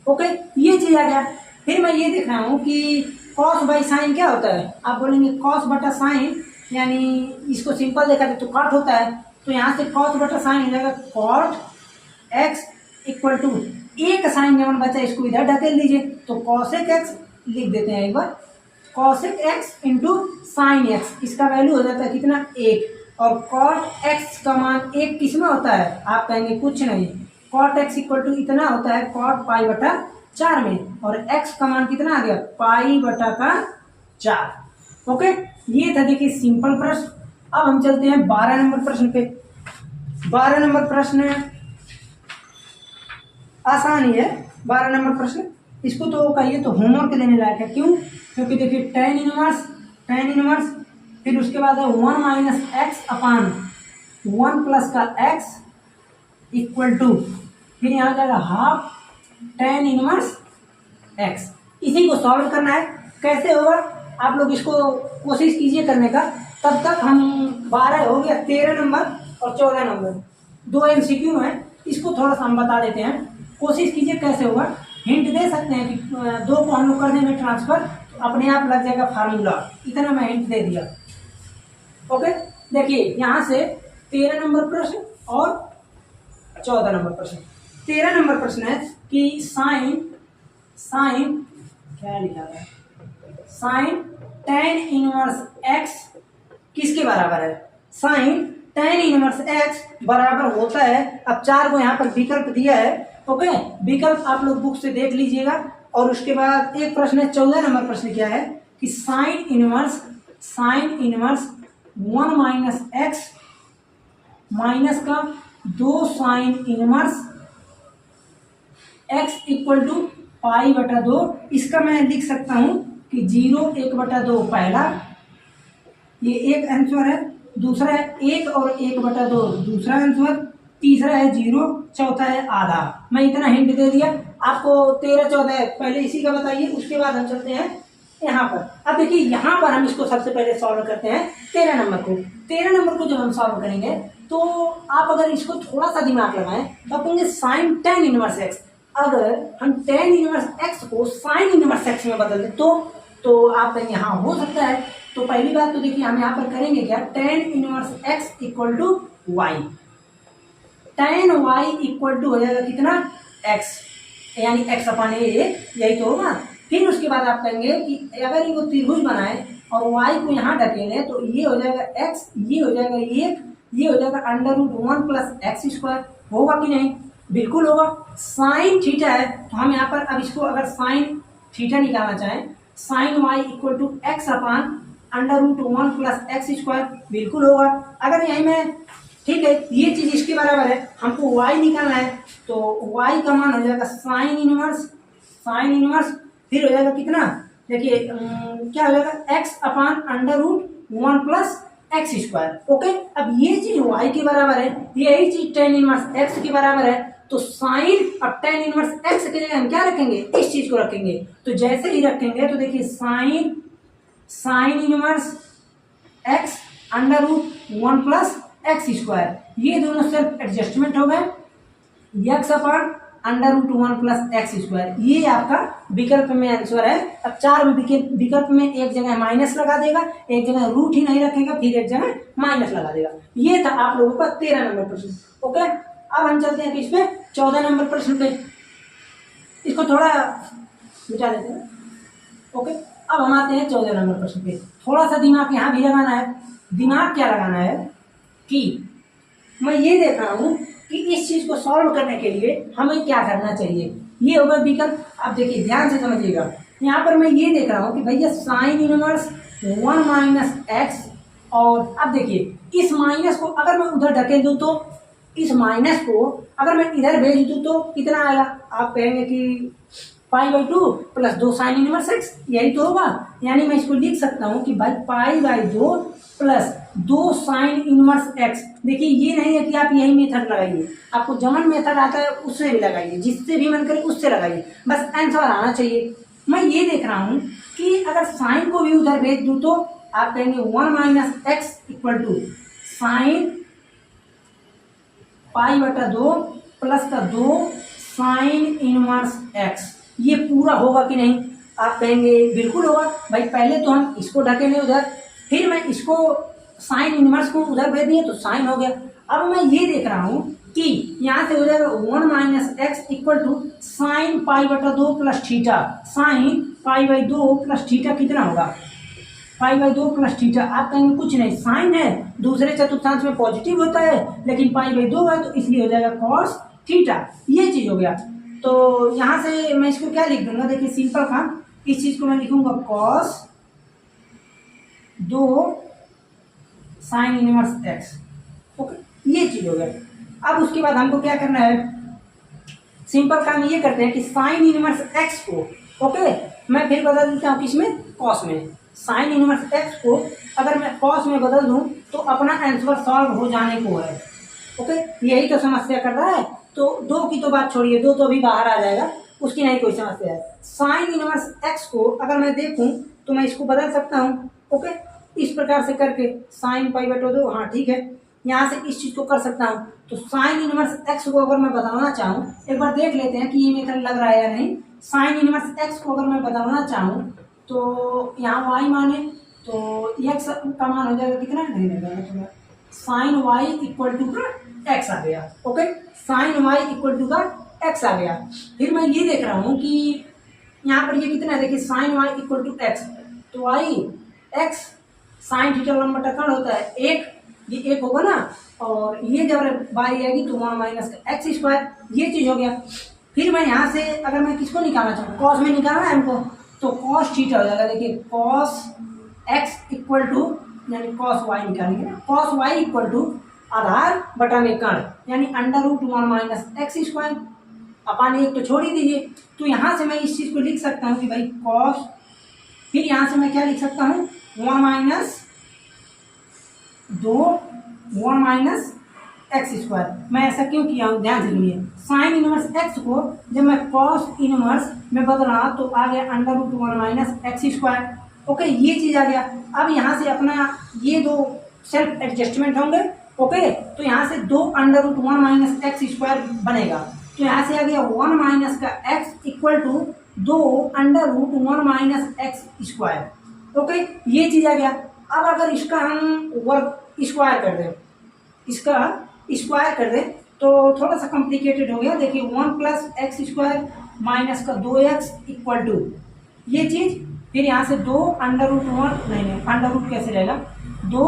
Okay, ये चीज आ गया। फिर मैं ये देख रहा हूं कि कॉस बाई साइन क्या होता है, आप बोलेंगे कॉस बटा साइन, यानी इसको सिंपल देखा तो कॉट होता है, तो यहां से कॉस बटा साइन हो जाएगा कॉट एक्स इक्वल टू एक साइन जब बचा इसको इधर ढकेल दीजिए, तो कॉसेक एक्स लिख देते हैं एक बार, cosec x into sine x, इसका वैल्यू हो जाता है कितना, 1, और कॉट एक्स का मान 1 किस में होता है, आप कहेंगे कुछ नहीं, कॉट एक्स इक्वल टू इतना होता है कॉट पाई बटा 4 में, और एक्स का मान कितना आ गया, पाई बटा का 4। ओके, ये था देखिए सिंपल प्रश्न। अब हम चलते हैं 12 नंबर प्रश्न पे। 12 नंबर प्रश्न आसान ही है। 12 नंबर प्रश्न, इसको तो कहिए तो होमवर्क देने लायक है, क्यों, क्योंकि देखिए tan इनवर्स फिर उसके बाद है 1 माइनस एक्स अपान 1 प्लस का x इक्वल टू, फिर यहाँ जाएगा हाफ tan इनवर्स x। इसी को सॉल्व करना है। कैसे होगा, आप लोग इसको कोशिश कीजिए करने का। तब तक हम 12 हो गया, 13 नंबर और 14 नंबर 2 MCQ है, इसको थोड़ा सा हम बता देते हैं, कोशिश कीजिए कैसे होगा। हिंट दे सकते हैं कि 2 को हम लोग कर देंगे ट्रांसफर, तो अपने आप लग जाएगा फार्मूला, इतना मैं हिंट दे दिया। ओके, देखिए यहाँ से 13 नंबर प्रश्न और 14 नंबर प्रश्न। 13 नंबर प्रश्न है कि साइन क्या लिखा है, साइन tan इनवर्स x किसके बराबर है, साइन tan इनवर्स x बराबर होता है, अब 4 को यहाँ पर विकल्प दिया है। ओके, विकल्प आप लोग बुक से देख लीजिएगा। और उसके बाद एक प्रश्न है 14 नंबर प्रश्न क्या है कि sine inverse 1 minus x minus का 2 sine inverse x equal to pi बटा 2, इसका मैं लिख सकता हूं कि 0 1 बटा 2 पहला, ये एक आंसर है, दूसरा है 1 और 1 बटा 2 दूसरा आंसर, तीसरा है 0, चौथा है आधा। मैं इतना हिंट दे दिया आपको। 13 14 पहले इसी का बताइए, उसके बाद हम चलते हैं यहाँ पर। अब देखिए यहाँ पर हम इसको सबसे पहले सॉल्व करते हैं 13 नंबर को। 13 नंबर को जब हम सॉल्व करेंगे तो आप अगर इसको थोड़ा सा दिमाग लगाएं तो आप कहेंगे साइन tan इनवर्स एक्स, अगर हम tan इनवर्स एक्स को साइन इनवर्स एक्स में बदल दें तो आप कहेंगे हाँ हो सकता है। तो पहली बात तो देखिए हम यहाँ पर करेंगे क्या, tan inverse x equal to y, tan y equal to हो जाएगा कितना, x, यानी x अपान a, यही तो होगा। फिर उसके बाद आप कहेंगे कि अगर इनको त्रिभुज बनाए और y को यहाँ ढकेलें तो ये हो जाएगा x, ये हो जाएगा 1, ये हो जाएगा √1 प्लस एक्स स्क्वायर। होगा कि नहीं, बिल्कुल होगा। साइन थीटा है तो हम यहाँ पर अब इसको अगर साइन थीटा निकालना चाहें, sine y equal to x upon √1 plus x square, बिल्कुल होगा। अगर यहीं में ठीक है ये चीज इसके बराबर है, हमको y निकालना है, तो y का मान हो जाएगा साइन इनवर्स, फिर हो जाएगा कितना, देखिए क्या हो जाएगा x अपान √1 प्लस एक्स स्क्वायर। ओके, अब ये चीज y के बराबर है, यही चीज tan इनवर्स x के बराबर है, तो साइन और tan इनवर्स x के जगह हम क्या रखेंगे, इस चीज को रखेंगे। तो जैसे ही रखेंगे तो देखिए sine inverse x √1 plus x square, ये दोनों सेल्फ एडजस्टमेंट हो गए, x अपान √1 प्लस एक्स स्क्वायर। ये आपका विकल्प में आंसर है। अब चार विकल्प में एक जगह माइनस लगा देगा, एक जगह रूट ही नहीं रखेगा, फिर एक जगह माइनस लगा देगा। ये था आप लोगों का 13 नंबर प्रश्न। ओके, अब हम चलते हैं किस पे, 14 नंबर प्रश्न पे। इसको थोड़ा मिटा देते हैं। ओके, अब हम आते हैं 14 नंबर प्रश्न पे। थोड़ा सा दिमाग यहाँ भी लगाना है। दिमाग क्या लगाना है कि मैं ये देख रहा हूँ कि इस चीज को सॉल्व करने के लिए हमें क्या करना चाहिए। ये होगा विकल्प। आप देखिए ध्यान से समझिएगा। यहाँ पर मैं ये देख रहा हूँ कि भैया साइन इनवर्स 1 माइनस एक्स, और अब देखिए इस माइनस को अगर मैं उधर ढकेल दूँ तो, इस माइनस को अगर मैं इधर भेज दूँ तो कितना आएगा। आप कहेंगे कि π/2 प्लस 2 साइन इनवर्स एक्स, यही तो होगा। यानी मैं इसको लिख सकता हूँ कि भाई π/2 प्लस 2 साइन इनवर्स एक्स। देखिए ये नहीं है कि आप यही मेथड लगाइए, आपको जमन मेथड आता है उससे भी लगाइए, जिससे भी मन करे उससे लगाइए, बस आंसर आना चाहिए। मैं ये देख रहा हूँ कि अगर साइन को भी उधर भेज दूँ तो आप कहेंगे 1 minus x equal to sine π/2 plus का 2 साइन इनवर्स एक्स। ये पूरा होगा कि नहीं। आप कहेंगे बिल्कुल होगा। भाई पहले तो हम इसको ढकेंगे उधर, फिर मैं इसको साइन इनवर्स को उधर भेज दिए तो साइन हो गया। अब मैं ये देख रहा हूँ कि यहाँ से हो जाएगा 1 minus x equal to sine π/2 plus theta. Sine π/2 plus theta कितना होगा, π/2 प्लस थीटा। आप कहेंगे कुछ नहीं, साइन है दूसरे चतुर्थांश में पॉजिटिव होता है, लेकिन π/2 है तो इसलिए हो जाएगा cos थीटा। ये चीज हो गया। तो यहाँ से मैं इसको क्या लिख दूंगा, देखिए सिंपल काम, इस चीज को मैं लिखूंगा cos 2 sine inverse x. Okay, ये चीज हो गया। अब उसके बाद हमको क्या करना है, सिंपल काम ये करते हैं कि साइन इनवर्स एक्स को, ओके मैं फिर बदल देता हूँ किसमें, कॉस में। साइन इनवर्स एक्स को अगर मैं कॉस में बदल दूं तो अपना आंसर सॉल्व हो जाने को है। ओके, यही तो समस्या कर रहा है। तो 2 की तो बात छोड़िए, 2 तो अभी बाहर आ जाएगा, उसकी नहीं कोई समस्या है। साइन इनवर्स एक्स को अगर मैं देखूं तो मैं इसको बदल सकता हूँ। ओके, इस प्रकार से करके साइन π/2, हाँ ठीक है, यहाँ से इस चीज को कर सकता हूँ। तो साइन इनवर्स एक्स को अगर मैं बदलना चाहूँ, एक बार देख लेते हैं कि ये मेथड लग रहा है या नहीं। साइन इनवर्स एक्स को अगर मैं बदलना चाहूँ तो यहाँ वाई माने तो एक्स का मान हो जाएगा कितना, नहीं लगेगा, साइन वाई इक्वल टू का एक्स आ गया। Okay, sine y equal to का एक्स आ गया। फिर मैं ये देख रहा हूँ कि यहाँ पर ये कितना है, देखिए sine y equal to x, तो वाई एक्स साइन थीटा लंबा टकराव होता है 1, ये 1 होगा ना, और ये जब वाई आएगी तो 1 माइनस का एक्स स्क्वायर। ये चीज हो गया। फिर मैं यहाँ से अगर मैं किसको निकालना चाहूँ, कॉस में निकालना है हमको, तो कॉस थीटा हो जाएगा। देखिए कॉस एक्स इक्वल टू, यानी कॉस वाई निकालेंगे ना, कॉस वाई इक्वल टू आधार बटा में कर्ण, यानी √1 माइनस एक्स स्क्वायर अपान 1 तो छोड़ ही दीजिए। तो यहाँ से मैं इस चीज को लिख सकता हूँ कि भाई कॉस, फिर यहाँ से मैं क्या लिख सकता हूँ, 1 माइनस 2 1 माइनस एक्स स्क्वायर। मैं ऐसा क्यों किया हूँ, ध्यान से सुनिए। साइन इनवर्स एक्स को जब मैं कॉस इनवर्स में बदला तो आ गया √1 माइनस एक्स स्क्वायर। ओके, ये चीज आ गया। अब यहाँ से अपना ये 2 सेल्फ एडजस्टमेंट होंगे। ओके, तो यहाँ से 2 √1 माइनस एक्स स्क्वायर बनेगा। तो यहाँ से आ गया 1 माइनस का x equal to 2 √1 minus x square. Okay, ये चीज आ गया। अब अगर इसका हम वर्ग स्क्वायर कर दें, इसका स्क्वायर कर दें तो थोड़ा सा कॉम्प्लिकेटेड हो गया। देखिए 1 प्लस एक्स स्क्वायर माइनस का 2x इक्वल टू ये चीज, फिर यहाँ से 2 √1, नहीं अंडर रूट कैसे रहेगा, 2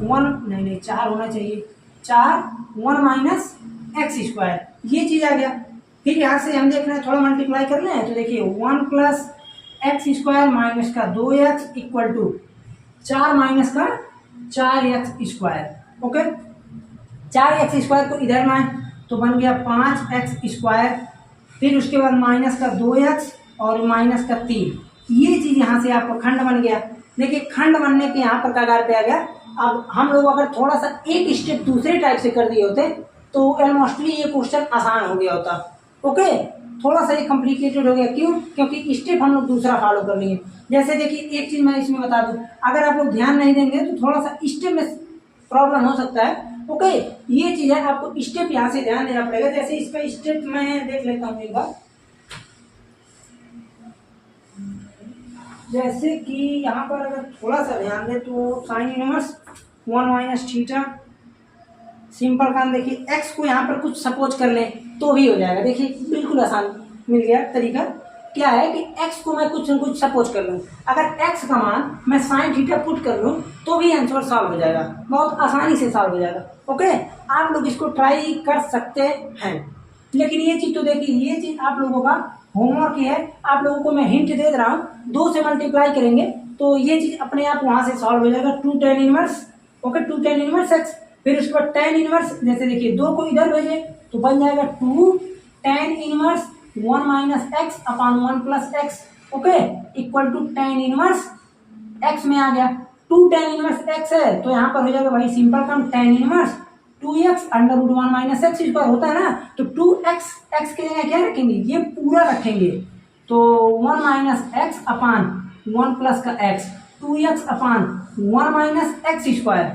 1 नहीं 4 होना चाहिए, 4 1 माइनस एक्स स्क्वायर, ये चीज आ गया। फिर यहाँ से हम देख रहे हैं थोड़ा मल्टीप्लाई कर लें तो देखिए 1 प्लस एक्स स्क्वायर माइनस का 2x इक्वल टू 4 माइनस का 4x square. Okay, 4x square को इधर लाएं तो बन गया 5x स्क्वायर, फिर उसके बाद माइनस का 2x और माइनस का 3, ये चीज यहाँ से आपका खंड बन गया। देखिए खंड बनने के यहाँ पर कगार पे आ गया। अब हम लोग अगर थोड़ा सा एक स्टेप दूसरे टाइप से कर दिए होते तो ऑलमोस्टली ये क्वेश्चन आसान हो गया होता। ओके, थोड़ा सा ये कॉम्प्लिकेटेड हो गया, क्यों, क्योंकि स्टेप हम लोग दूसरा फॉलो कर लिए। जैसे देखिए एक चीज मैं इसमें बता दूं, अगर आप लोग ध्यान नहीं देंगे तो थोड़ा सा स्टेप में प्रॉब्लम हो सकता है। ओके, ये चीज है, आपको स्टेप यहाँ से ध्यान देना पड़ेगा। जैसे इसका स्टेप मैं देख लेता हूँ एक बार। जैसे कि यहाँ पर अगर थोड़ा सा ध्यान दे तो sign inverse 1 minus theta, simple काम। देखिए एक्स को यहाँ पर कुछ सपोज कर ले तो भी हो जाएगा। देखिए बिल्कुल आसान मिल गया तरीका। क्या है कि एक्स को मैं कुछ न कुछ सपोज कर लूँ, अगर एक्स का मान मैं साइन थीटा पुट कर लूँ तो भी आंसर सॉल्व हो जाएगा, बहुत आसानी से सॉल्व हो जाएगा। ओके, आप लोग इसको ट्राई कर सकते हैं। लेकिन ये चीज़ तो देखिए, ये चीज़ आप लोगों का होमवर्क ही है। आप लोगों को मैं हिंट दे रहा हूँ, 2 से मल्टीप्लाई करेंगे तो ये चीज़ अपने आप वहाँ से सॉल्व हो जाएगा। 2 tan inverse, okay, 2 tan inverse x, फिर उसके बाद tan इनवर्स, जैसे देखिए 2 को इधर भेजे तो बन जाएगा 2 tan inverse 1 minus x upon 1 plus x, okay, equal to tan inverse x में आ गया। 2 tan इनवर्स एक्स है तो यहाँ पर हो जाएगा भाई सिंपल काम, tan inverse 2x under root 1 minus x इस पर होता है ना, तो 2x एक्स के जगह क्या रखेंगे, ये पूरा रखेंगे तो 1 माइनस एक्स अपान 1 प्लस का x, 2x upon 1 minus x square,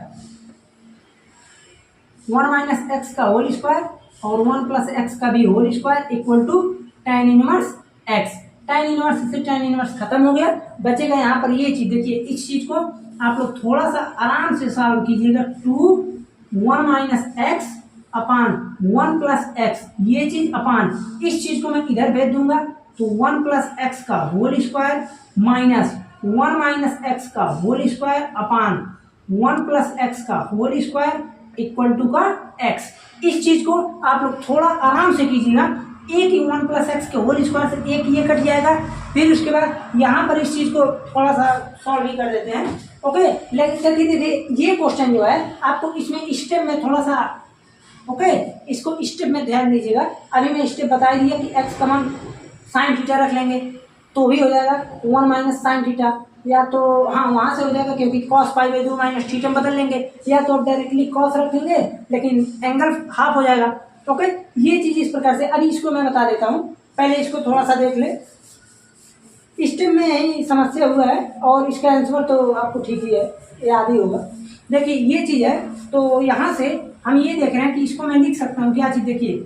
1 minus x का होल स्क्वायर और 1 प्लस एक्स का भी whole square equal to tan inverse x। tan inverse से tan इनवर्स खत्म हो गया, बचेगा यहाँ पर ये चीज। देखिए इस चीज को आप लोग थोड़ा सा आराम से सॉल्व कीजिएगा। 2 1 minus x upon 1 plus x, ये चीज अपान इस चीज को मैं इधर भेज दूंगा तो 1 प्लस एक्स का whole square minus 1 minus x का whole square upon 1 plus x का होल स्क्वायर इक्वल टू का एक्स। इस चीज को आप लोग थोड़ा आराम से कीजिएगा। एक ही 1 प्लस एक्स के होल स्क्वायर से एक ये कट जाएगा, फिर उसके बाद यहाँ पर इस चीज को थोड़ा सा सॉल्व ही कर देते हैं। ओके, लेकिन देखिए ये क्वेश्चन जो है आपको इसमें स्टेप में थोड़ा सा, ओके, इसको स्टेप में ध्यान दीजिएगा। अभी मैं स्टेप बता दिया कि एक्स का मान साइन थीटा रख लेंगे तो भी हो जाएगा 1 माइनस साइन थीटा, या तो हाँ वहाँ से हो जाएगा क्योंकि cos pi by 2 minus theta बदल लेंगे, या तो डायरेक्टली कॉस रखेंगे लेकिन एंगल हाफ हो जाएगा। ओके, ये चीज़ इस प्रकार से। अभी इसको मैं बता देता हूँ, पहले इसको थोड़ा सा देख ले। स्टेप में यही समस्या हुआ है और इसका आंसर तो आपको ठीक ही है, याद ही होगा। देखिए ये चीज़ है, तो यहाँ से हम ये देख रहे हैं कि इसको मैं लिख सकता हूँ क्या चीज़, देखिए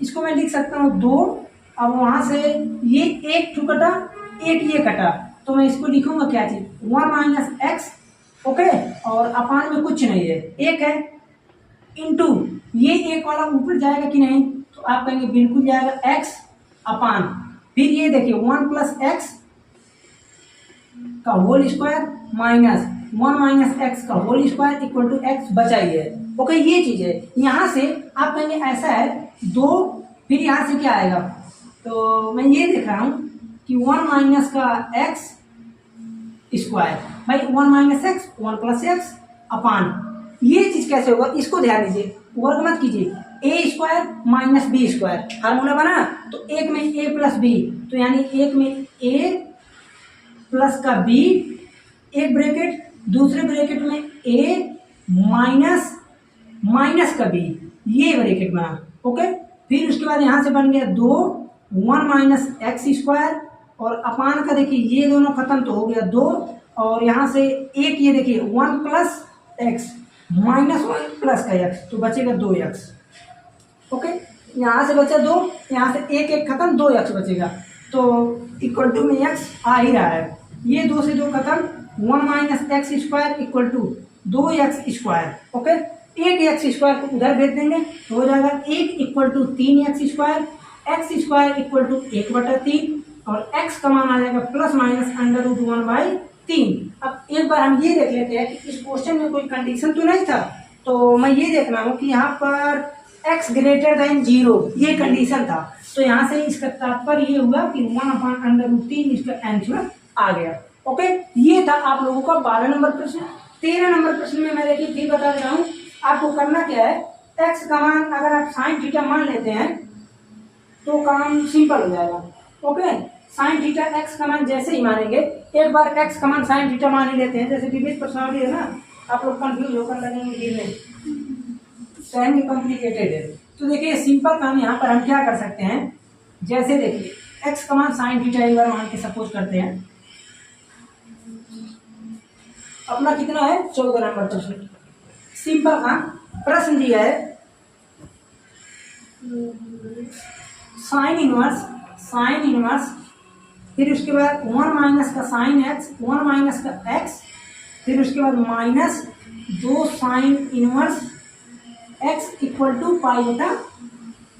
इसको मैं लिख सकता हूँ 2, अब वहाँ से ये एक टू कटा, एक ये कटा, तो मैं इसको लिखूंगा क्या चीज़ 1 माइनस एक्स, ओके, और अपान में कुछ नहीं है, एक है, इंटू ये एक वाला ऊपर जाएगा कि नहीं, तो आप कहेंगे बिल्कुल जाएगा, एक्स अपान, फिर ये देखिए 1 प्लस एक्स का whole square minus 1 minus x का whole square equal to x बचा ही है। ओके, ये चीज है। यहाँ से आप कहेंगे ऐसा है 2, फिर यहाँ से क्या आएगा, तो मैं ये देख रहा हूँ कि 1 माइनस का एक्स स्क्वायर भाई 1 माइनस एक्स 1 प्लस एक्स अपान, ये चीज कैसे होगा इसको ध्यान दीजिए, वर्ग मत कीजिए। A square minus B square formula बना, तो एक में ए प्लस बी, तो यानी एक में ए प्लस का बी, एक ब्रैकेट, दूसरे ब्रैकेट में ए माइनस माइनस का बी, ये ब्रैकेट बना। ओके, फिर उसके बाद यहाँ से बन गया 2 1 माइनस एक्स स्क्वायर और अपान का देखिए ये दोनों खत्म तो हो गया 2, और यहाँ से एक ये देखिए 1 प्लस एक्स माइनस 1 प्लस का एक्स, तो बचेगा 2x। ओके, यहाँ से बचा 2, यहाँ से एक एक खत्म, 2x बचेगा, तो इक्वल टू में x आ ही रहा है। ये 2 से 2 खत्म, 1 minus x square equal to 2x square. Okay, एक एक्स स्क्वायर को उधर भेज देंगे तो हो जाएगा 1 equal to 3x square, x square equal to 1/3 और x का मान आ जाएगा प्लस माइनस अंडर रूट 1/3। अब एक बार हम ये देख लेते हैं कि इस क्वेश्चन में कोई कंडीशन तो नहीं था, तो मैं ये देख रहा हूँ कि यहाँ पर x ग्रेटर देन 0 ये कंडीशन था, तो यहाँ से इसका तात्पर्य ये हुआ कि 1/√3 इसका आंसर आ गया। ओके, ये था आप लोगों का 12 नंबर प्रश्न। 13 नंबर प्रश्न में मैं देखिए फिर बता रहा हूँ आपको करना क्या है। x का मान अगर आप साइन थीटा मान लेते हैं तो काम सिंपल हो जाएगा। ओके, साइन थीटा x का मान जैसे ही मानेंगे, एक बार x का मान साइन थीटा मान ही लेते हैं, जैसे विविध प्रश्नावली है ना, आप लोग कंफ्यूज होकर लगेंगे गिरने, सेमी कॉम्प्लिकेटेड है। तो देखिए सिंपल काम यहाँ पर हम क्या कर सकते हैं, जैसे देखिए x का मान साइन थीटा एक बार मान के सपोज करते हैं, अपना कितना है 14 नंबर प्रश्न। सिंपल का प्रश्न दिया है साइन इनवर्स, फिर उसके बाद 1 माइनस का साइन एक्स, 1 माइनस का एक्स, फिर उसके बाद minus 2 sine inverse x equal to pi बटा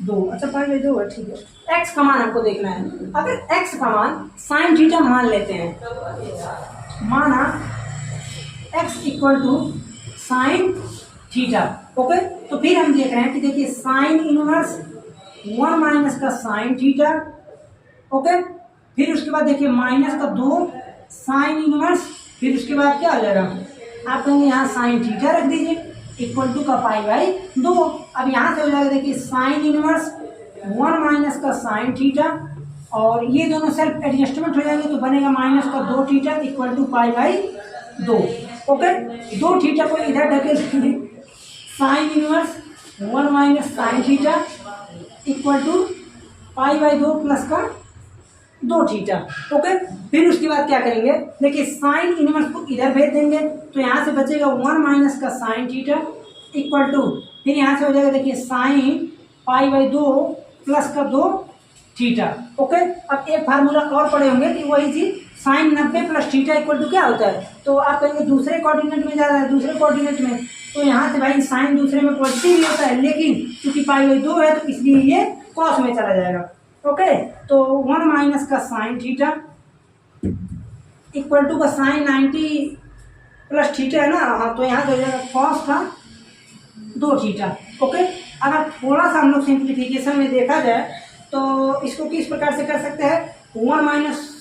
2। अच्छा पाई बटा 2 है, ठीक है। एक्स का मान हमको देखना है। अगर एक्स का मान साइन थीटा मान लेते हैं, माना x equal to sine theta, okay, तो फिर हम देख रहे हैं कि देखिए साइन इनवर्स 1 माइनस का साइन थीटा, ओके, फिर उसके बाद देखिए माइनस का 2 साइन इनवर्स, फिर उसके बाद क्या आ जाएगा, आप कहेंगे यहाँ साइन थीटा रख दीजिए इक्वल टू का पाई बाई 2। अब यहाँ से हो जाएगा देखिए साइन इनवर्स 1 माइनस का साइन थीटा, और ये दोनों सेल्फ एडजस्टमेंट हो जाएंगे तो बनेगा माइनस का 2 theta equal to pi by 2, okay. 2 theta को इधर ढकेल देंगे, sine inverse 1 minus sine theta equal to pi by 2 plus का 2 थीटा, ओके। फिर उसके बाद क्या करेंगे, देखिए साइन इनवर्स को इधर भेज देंगे तो यहाँ से बचेगा 1 माइनस का साइन थीटा इक्वल टू, फिर यहाँ से हो जाएगा देखिए साइन पाई बाई 2 प्लस का 2 थीटा, ओके। अब एक फार्मूला और पढ़े होंगे कि वही चीज sine 90 plus theta equal to क्या होता है, तो आप कहेंगे दूसरे कोऑर्डिनेट में जा रहा है, दूसरे कोऑर्डिनेट में, तो यहाँ से भाई साइन दूसरे में पॉजिटिव ही होता है, लेकिन चूंकि पाई बाई 2 है तो इसलिए ये कॉस में चला जाएगा, ओके। तो 1 माइनस का साइन थीटा इक्वल टू का साइन 90 प्लस थीटा है ना, हाँ, तो यहाँ हो जाएगा कॉस का 2 थीटा, ओके। अगर थोड़ा सा हम लोग सिंप्लीफिकेशन में देखा जाए तो इसको किस प्रकार से कर सकते हैं, 1 माइनस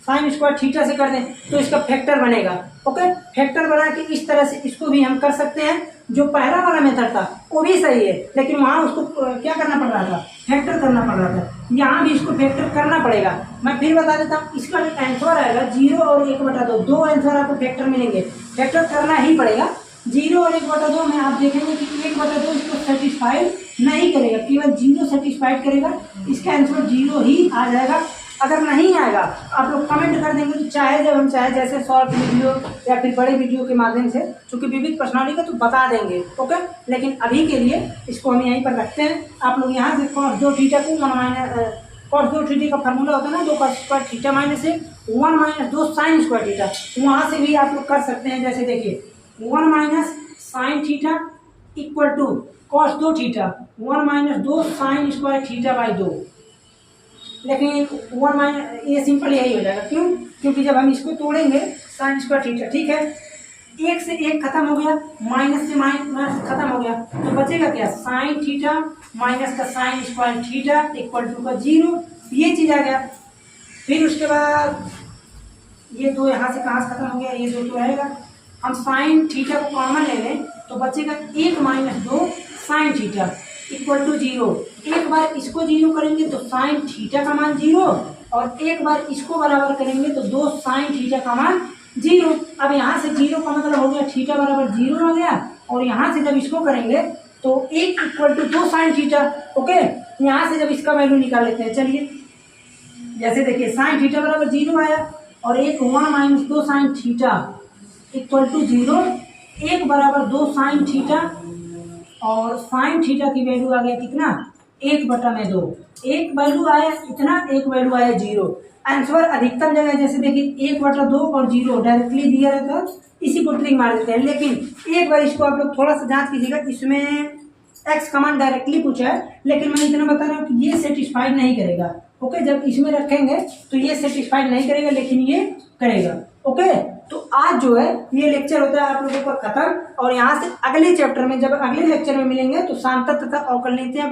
साइन स्क्वायर थीटा से कर दें तो इसका फैक्टर बनेगा, ओके। फैक्टर बना के इस तरह से इसको भी हम कर सकते हैं। जो पहला वाला मेथड था वो भी सही है, लेकिन वहाँ उसको क्या करना पड़ रहा था, फैक्टर करना पड़ रहा था। यहाँ भी इसको फैक्टर करना पड़ेगा। मैं फिर बता देता हूँ, इसका जो आंसर आएगा 0 और 1/2, 2 आंसर आपको फैक्टर मिलेंगे, फैक्टर करना ही पड़ेगा। 0 और 1/2 में आप देखेंगे कि 1/2 इसको सेटिस्फाइड नहीं करेगा, केवल 0 सेटिस्फाइड करेगा, इसका आंसर 0 ही आ जाएगा। अगर नहीं आएगा आप लोग कमेंट कर देंगे तो जब हम चाहे जैसे शॉर्ट वीडियो या फिर बड़े वीडियो के माध्यम से, चूंकि विविध पर्सनालिटी का तो बता देंगे, ओके। लेकिन अभी के लिए इसको हम यहीं पर रखते हैं। आप लोग यहाँ से cos 2 थीटा को 1 माइनस cos 2 थीटा का फार्मूला होता है ना, 2 cos square theta minus 1 minus 2 sine square theta, वहाँ से भी आप लोग कर सकते हैं। जैसे देखिए 1 minus sine theta equal to cos 2 theta 1 minus 2 sine square theta by 2, लेकिन 1 माइनस ये सिंपल यही हो जाएगा। क्यों, क्योंकि जब हम इसको तोड़ेंगे साइन स्क्वायर थीटा, ठीक है, 1 से 1 खत्म हो गया, माइनस से माइनस खत्म हो गया, तो बचेगा क्या, साइन थीटा माइनस का sine square theta equal to का 0, ये चीज आ गया। फिर उसके बाद ये 2 यहाँ से कहाँ से खत्म हो गया, ये 2 तो रहेगा। हम साइन थीटा को कॉमन ले लें तो बचेगा 1 minus 2 sine theta equal to 0। एक बार इसको 0 करेंगे तो साइन थीटा का मान 0, और एक बार इसको बराबर करेंगे तो 2 साइन थीटा का मान 0। अब यहाँ से 0 का मतलब हो गया थीटा बराबर 0 हो गया, और यहाँ से जब इसको करेंगे तो 1 equal to 2 sine theta, okay. यहाँ से जब इसका वैल्यू निकाल लेते हैं, चलिए जैसे देखिए साइन थीटा बराबर 0 आया, और 1 minus 2 sine theta equal to 0, 1 बराबर 2 साइन थीटा, और साइन थीटा की वैल्यू आ गया कितना, 1/2, एक वैल्यू आया इतना, एक वैल्यू आया 0। आंसर अधिकतम जगह जैसे देखिए 1/2 और 0 डायरेक्टली दिया रहता है, इसी को ट्रिक मार देते हैं। लेकिन एक बार इसको आप लोग थोड़ा सा जांच कीजिएगा, इसमें एक्स कमांड डायरेक्टली पूछा है, लेकिन मैं इतना बता रहा हूँ कि ये सेटिस्फाइड नहीं करेगा, ओके। जब इसमें रखेंगे तो ये सेटिस्फाइड नहीं करेगा, लेकिन ये करेगा, ओके। तो आज जो है ये लेक्चर होता है आप लोगों का खत्म, और यहाँ से अगले चैप्टर में, जब अगले लेक्चर में मिलेंगे तो सांतत्य तथा अवकलनीयता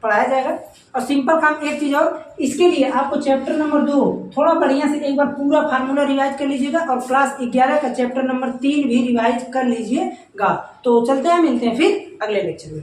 पढ़ाया जाएगा। और सिंपल काम एक चीज और, इसके लिए आपको चैप्टर नंबर 2 थोड़ा बढ़िया से एक बार पूरा फार्मूला रिवाइज कर लीजिएगा, और क्लास 11 का चैप्टर नंबर 3 भी रिवाइज कर लीजिएगा। तो चलते हैं, मिलते हैं फिर अगले लेक्चर में।